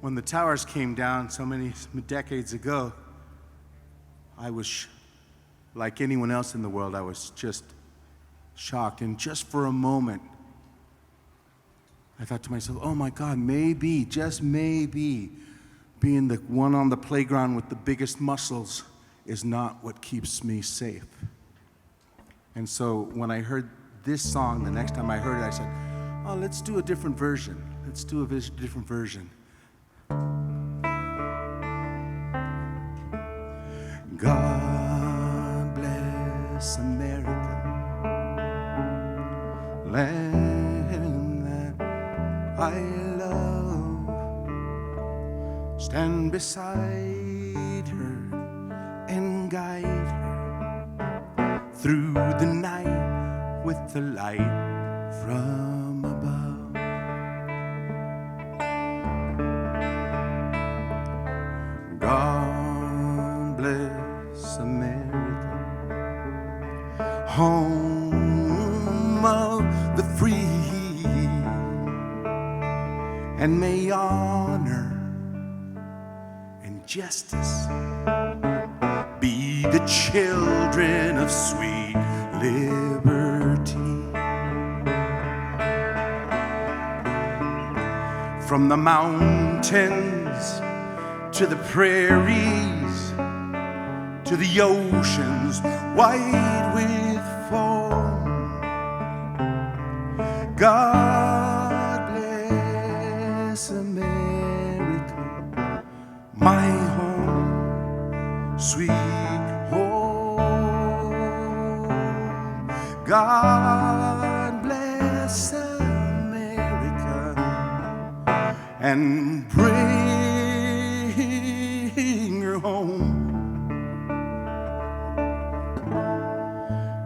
When the towers came down so many decades ago, I was, like anyone else in the world, I was just shocked. And just for a moment, I thought to myself, oh my God, maybe, just maybe, being the one on the playground with the biggest muscles is not what keeps me safe. And so when I heard this song, the next time I heard it, I said, oh, let's do a different version. Let's do a different version. God bless America, land that I love. Stand beside her and guide her through the night with the light from above. God bless America, home of the free, and may honor and justice be the children of sweet liberty. From the mountains to the prairies, to the oceans white with foam, God bless America, my home, sweet home. God bless America and bring her home.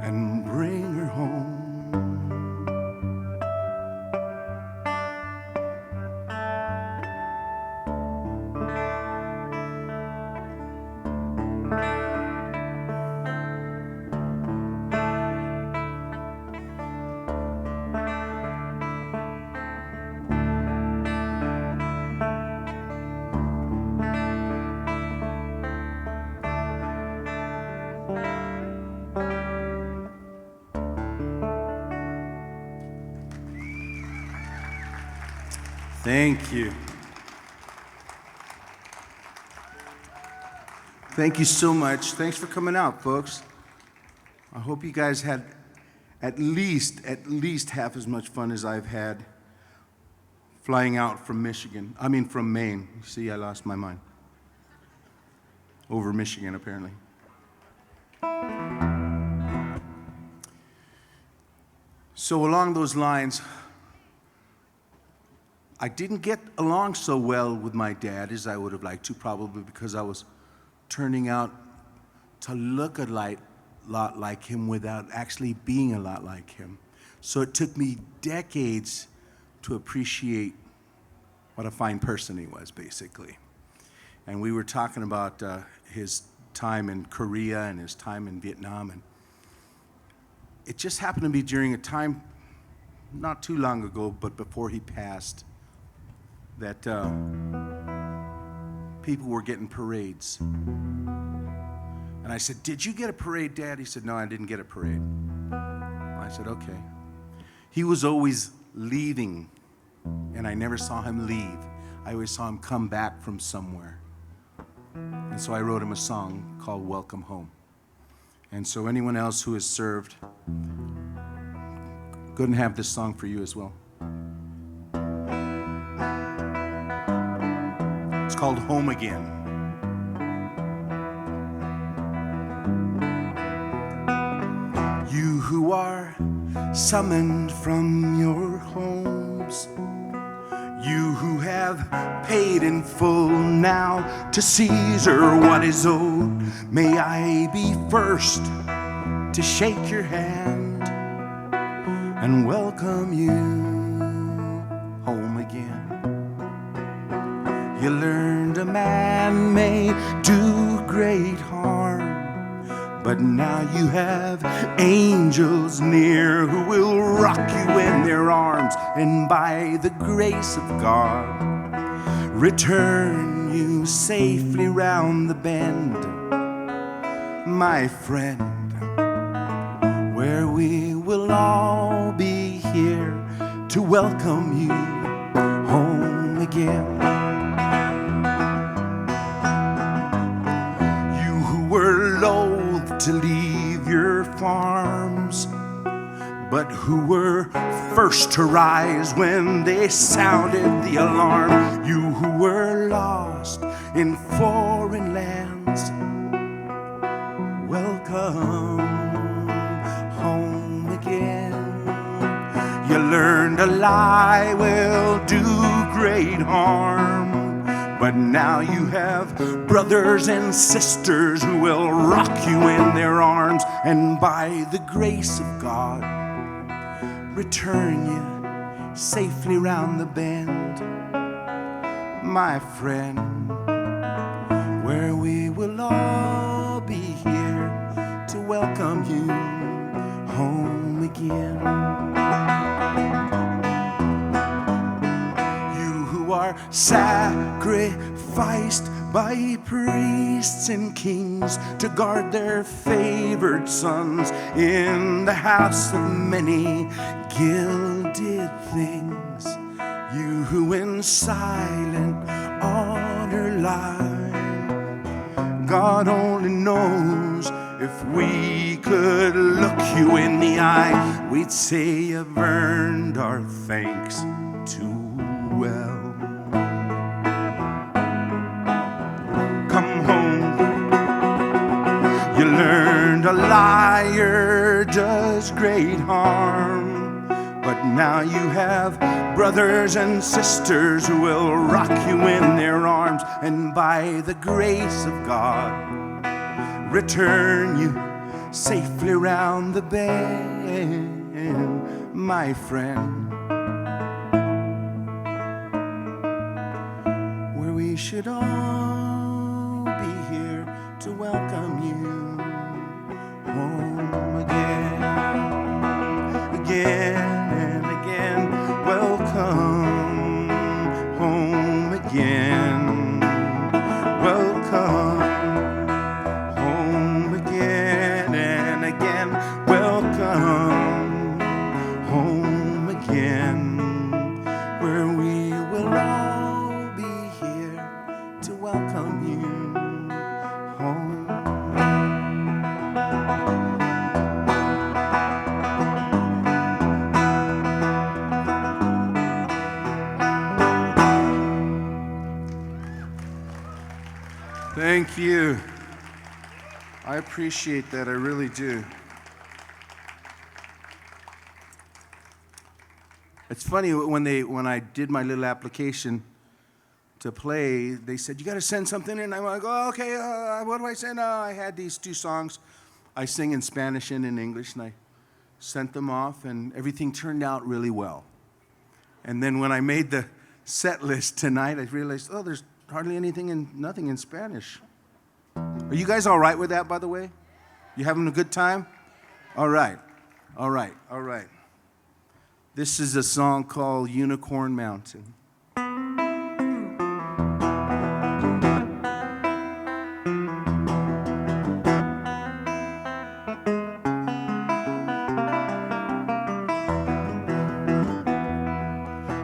And bring her home. Thank you. Thank you so much. Thanks for coming out, folks. I hope you guys had at least half as much fun as I've had flying out from Michigan. I mean, from Maine. See, I lost my mind. Over Michigan, apparently. So along those lines, I didn't get along so well with my dad as I would have liked to, probably because I was turning out to look a lot like him without actually being a lot like him. So it took me decades to appreciate what a fine person he was, basically. And we were talking about his time in Korea and his time in Vietnam, and it just happened to be during a time not too long ago, but before he passed, that people were getting parades. And I said, did you get a parade, Dad? He said, no, I didn't get a parade. I said, okay. He was always leaving, and I never saw him leave. I always saw him come back from somewhere. And so I wrote him a song called Welcome Home. And so anyone else who has served, go and have this song for you as well. It's called Home Again. You who are summoned from your homes, you who have paid in full now to Caesar what is owed, may I be first to shake your hand and welcome you home again. You learned a man may do great harm, but now you have angels near who will rock you in their arms, and by the grace of God, return you safely round the bend, my friend, where we will all be here to welcome you home again. You who were loath to leave your farms, but who were first to rise when they sounded the alarm. You who were lost in foreign lands, welcome home again. You learned a lie will do great harm, but now you have brothers and sisters who will rock you in their arms, and by the grace of God, return you safely round the bend, my friend, where we will all be here to welcome you home again. You who are sacrificed by priests and kings to guard their favored sons in the house of many gilded things. You who in silent honor lie, God only knows if we could look you in the eye, we'd say you've earned our thanks too well. Come home. You learned a liar does great harm, but now you have brothers and sisters who will rock you in their arms, and by the grace of God, return you safely round the bend, my friend, where we should all be here to welcome you home again, again and again. Welcome home again. Welcome home again and again. Welcome home again, where we will all be here to welcome you home. Thank you. I appreciate that, I really do. It's funny, when I did my little application to play, they said, you got to send something in. I'm like, oh, okay, what do I send? I had these two songs. I sing in Spanish and in English, and I sent them off, and everything turned out really well. And then when I made the set list tonight, I realized, oh, there's hardly nothing in Spanish. Are you guys all right with that, by the way? You having a good time? All right, all right, all right. This is a song called Unicorn Mountain.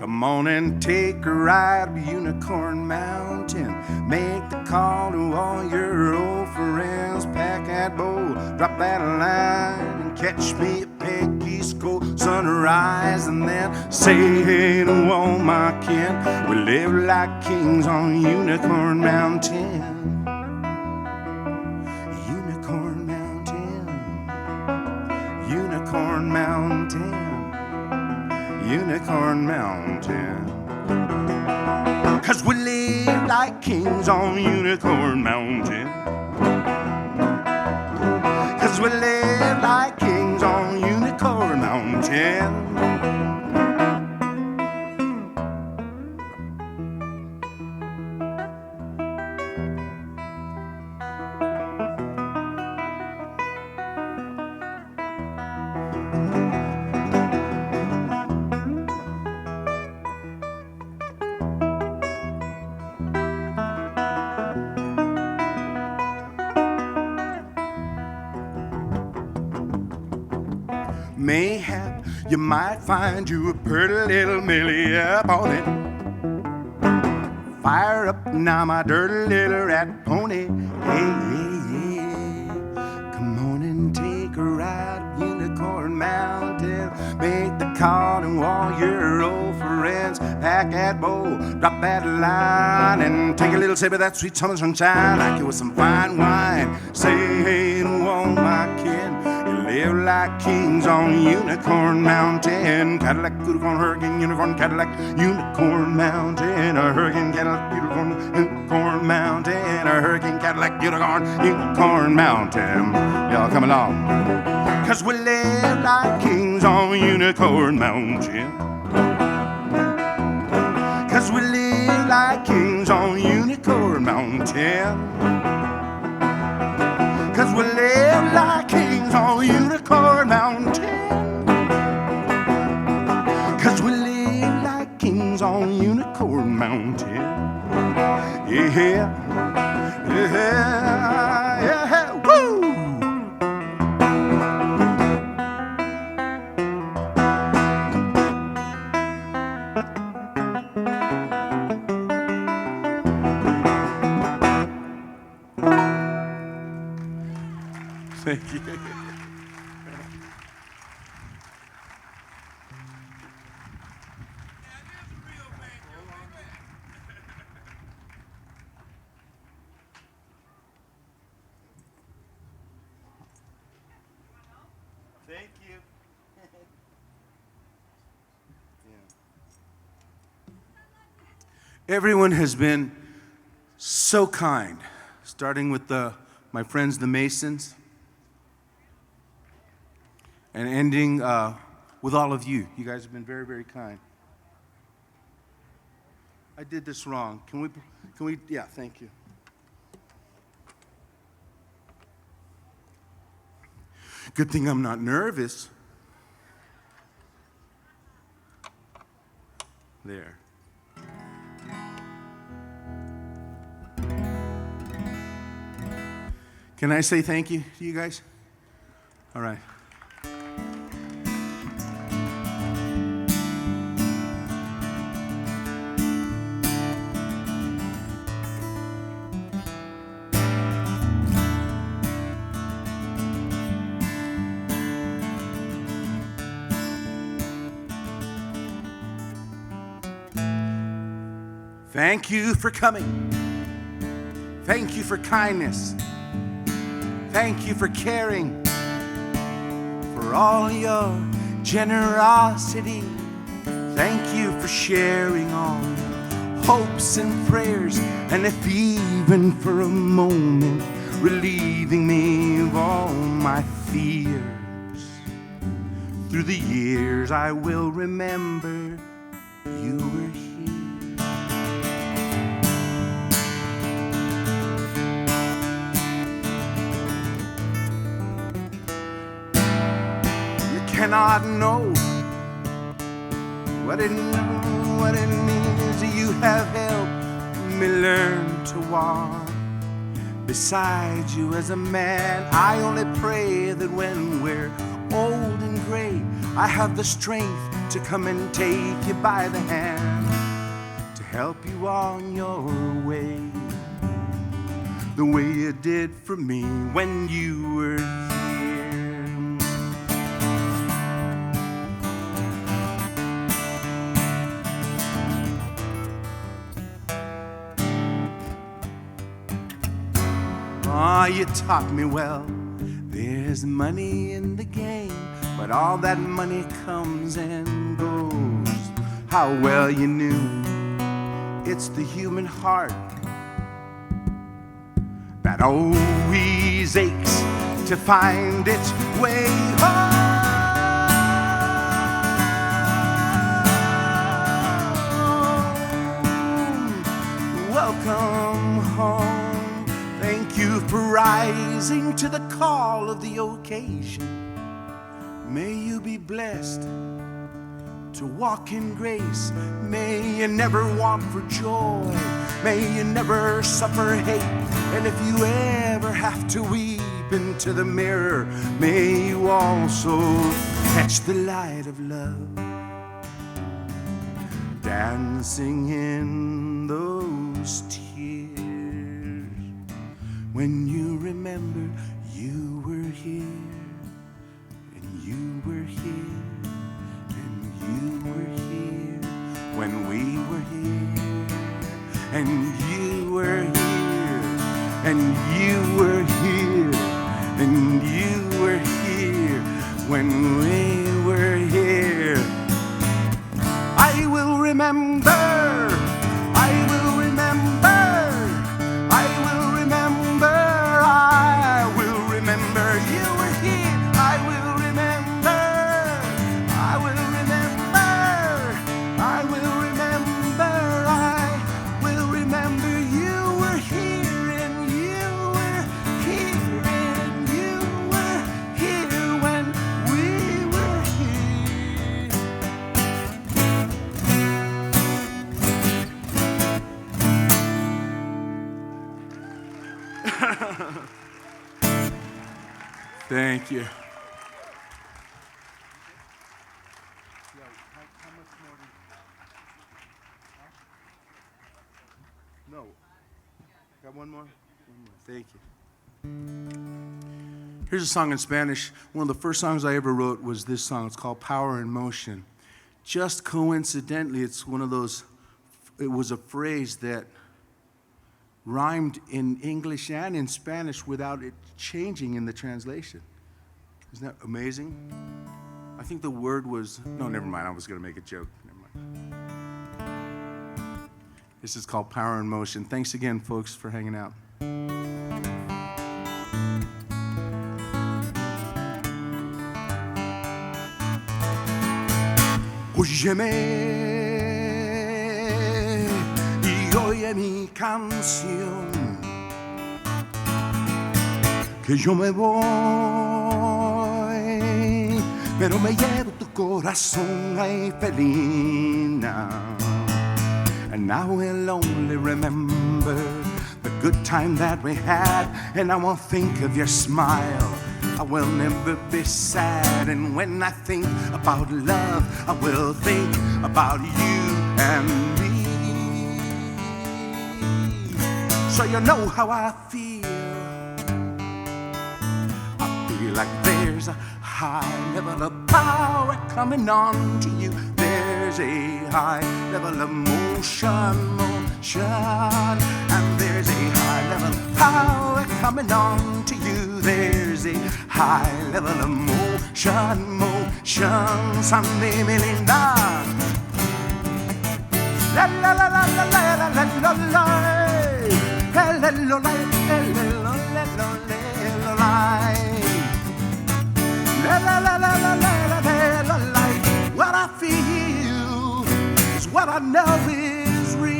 Come on and take a ride up Unicorn Mountain. Make the call to all your old friends. Pack that bowl, drop that line, and catch me at Peggy's Cove sunrise. And then say hey to all my kin. We live like kings on Unicorn Mountain. Unicorn Mountain. Unicorn Mountain. Unicorn Mountain. 'Cause we live like kings on Unicorn Mountain. 'Cause we live like kings on Unicorn Mountain. mayhap you might find you a pretty little Millie up on it. Fire up now, my dirty little rat pony. Hey, hey, yeah. Come on and take a ride, Unicorn Mountain. Make the call and all your old friends. Pack that bowl, drop that line, and take a little sip of that sweet summer sunshine. Like it was some fine wine. Say hey and won't my kid. Live like kings on Unicorn Mountain. Cadillac, unicorn, hurricane, unicorn, Cadillac, Unicorn Mountain. A hurricane, Cadillac, unicorn Mountain. A hurricane, Cadillac, unicorn Mountain. Y'all come along. 'Cause we live like kings on Unicorn Mountain. 'Cause we live like kings on Unicorn Mountain. 'Cause we live like kings on Unicorn Mountain. 'Cause we live like kings on Unicorn Mountain. Yeah, yeah, yeah, woo! Thank you. Thank you. Everyone has been so kind, starting with my friends, the Masons, and ending with all of you. You guys have been very, very kind. I did this wrong. Can we, yeah, thank you. Good thing I'm not nervous. There. Can I say thank you to you guys? All right. Thank you for coming. Thank you for kindness. Thank you for caring, for all your generosity. Thank you for sharing all your hopes and prayers, and if even for a moment, relieving me of all my fears. Through the years I will remember you were here. Cannot know what it means. You have helped me learn to walk beside you as a man. I only pray that when we're old and gray, I have the strength to come and take you by the hand, to help you on your way, the way you did for me when you were here. You taught me well. There's money in the game, but all that money comes and goes. How well you knew it's the human heart that always aches to find its way home. Welcome home. Thank you for rising to the call of the occasion. May you be blessed to walk in grace. May you never want for joy. May you never suffer hate. And if you ever have to weep into the mirror, may you also catch the light of love dancing in those tears. When you remember you were here, and you were here, and you were here, when we were here, and you were here, and you were here, and you were here, when we were here. I will remember, I will remember, I will remember, I will remember you were here. I will remember, I will remember, I will remember, I will remember you were here, and you were here, and you were here when we were here. Thank you. No. Got one more? One more. Thank you. Here's a song in Spanish. One of the first songs I ever wrote was this song. It's called Power in Motion. Just coincidentally, it's one of those, it was a phrase that rhymed in English and in Spanish without it changing in the translation. Isn't that amazing? I think the word was, no, never mind. I was going to make a joke. Never mind. This is called Power in Motion. Thanks again, folks, for hanging out. Óyeme y oye mi canción, que yo me voy, pero me llevo tu corazón, ay Felina. And I will only remember the good time that we had, and I won't think of your smile. I will never be sad, and when I think about love, I will think about you and me. So you know how I feel. I feel like there's a high level of power coming on to you. There's a high level of motion, and there's a high level of power coming on to you. There's a high level of motion, Sunday Melinda. La la la la la la la la la la la la la la. What I feel is what I know is real.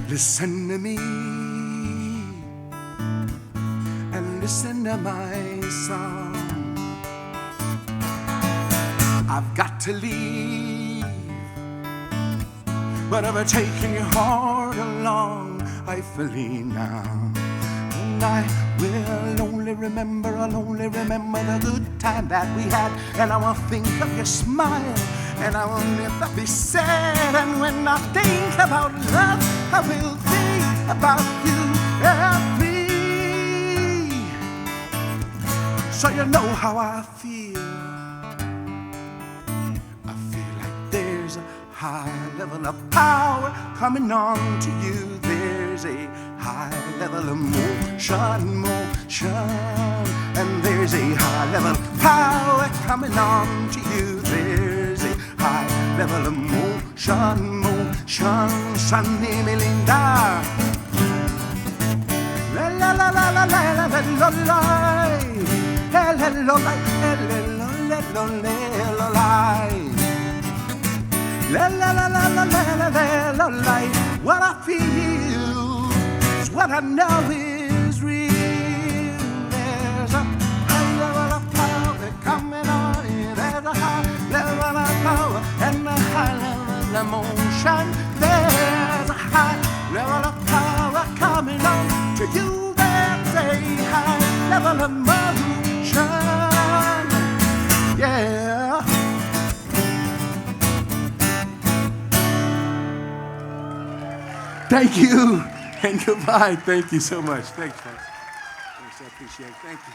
Listen to me and listen to my song. I've got to leave, but I've taken your heart along, I feel now. And I will only remember, I'll only remember the good time that we had, and I will think of your smile, and I will never be sad. And when I think about love, I will think about you and me. So you know how I feel. I feel like there's a high level of power coming on to you. There's a high level of motion, and there's a high level of power coming on to you. There's a high level of motion, Sunday Melinda. La la la la la la la la la la la la la. What I feel is what I know is real. There's a high level of power coming on. There's a high level of power emotion. There's a high level of power coming on to you. There's a high level of emotion. Yeah. Thank you and goodbye. Thank you so much. Thanks, folks. Thanks, I appreciate it. Thank you.